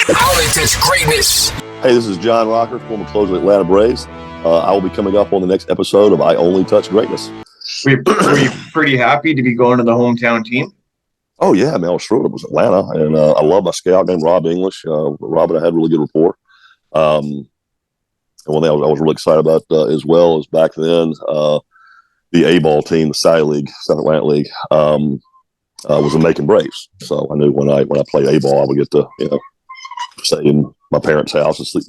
I only touch greatness. Hey, this is John Rocker, former closer of the Atlanta Braves. I will be coming up on the next episode of I Only Touch Greatness. Were you pretty happy to be going to the hometown team? Oh, yeah, I was thrilled. It was Atlanta, and I love my scout named Rob English. Rob and I had really good rapport. And one thing I was really excited about as well is back then, the A-ball team, the South Atlantic League, was the Macon Braves. So I knew when I played A-ball, I would get to stay in my parents' house and sleep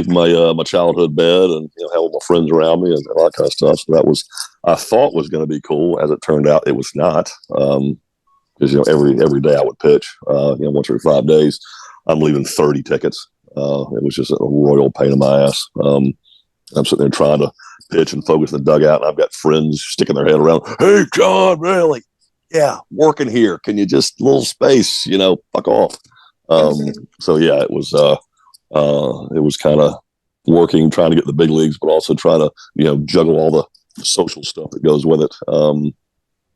in my childhood bed, and have all my friends around me and all that kind of stuff. So that was, I thought, was going to be cool. As it turned out, it was not. Because every day I would pitch. Once every 5 days, I'm leaving 30 tickets. It was just a royal pain in my ass. I'm sitting there trying to pitch and focus in the dugout, and I've got friends sticking their head around. Hey, John, really? Yeah, working here. Can you just little space? Fuck off. So yeah, it was kind of working, trying to get the big leagues, but also trying to juggle all the social stuff that goes with it.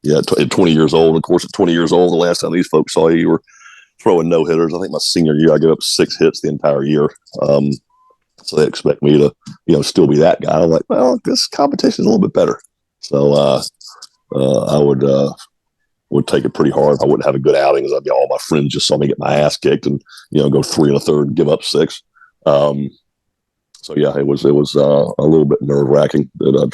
At 20 years old, of course, at 20 years old, the last time these folks saw you were throwing no hitters. I think my senior year, I gave up 6 hits the entire year. So they expect me to, still be that guy. I'm like, well, this competition is a little bit better. So I would take it pretty hard. If I wouldn't have a good outing, as all my friends just saw me get my ass kicked and go 3 1/3 and give up 6. So yeah, it was a little bit nerve wracking that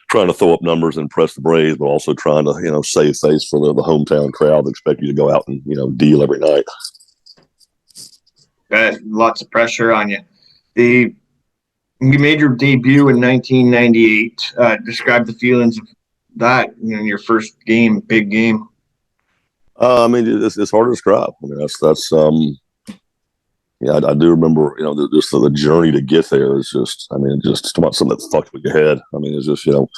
trying to throw up numbers and impress the Braves, but also trying to save face for the hometown crowd that expect you to go out and deal every night. Lots of pressure on you. You made your debut in 1998. Describe the feelings of that in your first game, big game. It's hard to describe. That's I do remember, just the journey to get there is just about something that fucked with your head. It's just, you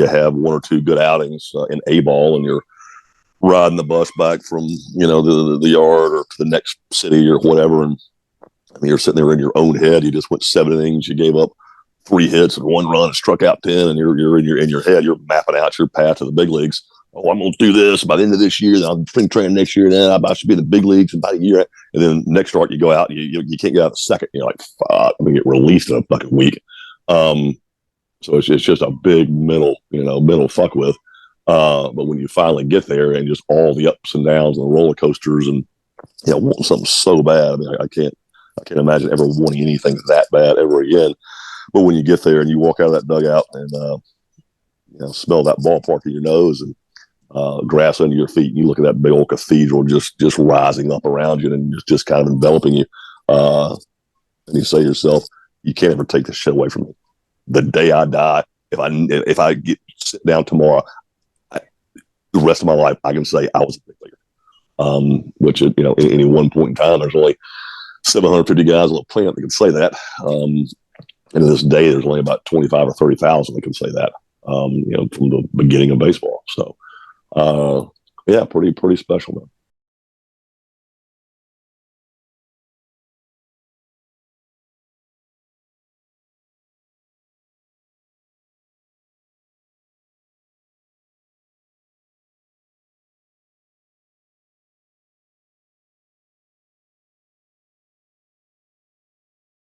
have 1 or 2 good outings in A-ball, and you're riding the bus back from, the yard or to the next city or whatever. And you're sitting there in your own head. You just went 7 innings. You gave up 3 hits and 1 run and struck out 10. And you're in your head. You're mapping out your path to the big leagues. Oh, I'm going to do this by the end of this year. Then I'm spring training next year. Then I should be in the big leagues in about a year. And then next start, you go out and you can't get out the second. You're like, fuck, I'm going to get released in a fucking week. So it's just a big mental fuck with. But when you finally get there and just all the ups and downs and the roller coasters and wanting something so bad, I can't imagine ever wanting anything that bad ever again. But when you get there and you walk out of that dugout and smell that ballpark in your nose and grass under your feet, and you look at that big old cathedral just rising up around you and just kind of enveloping you, and you say to yourself, you can't ever take this shit away from me. The day I die, if I sit down tomorrow, the rest of my life I can say I was a big leaguer. Which at any one point in time, there's only 750 guys on the planet that can say that. And to this day, there's only about 25 or 30,000 that can say that. From the beginning of baseball. So, yeah, pretty special, man.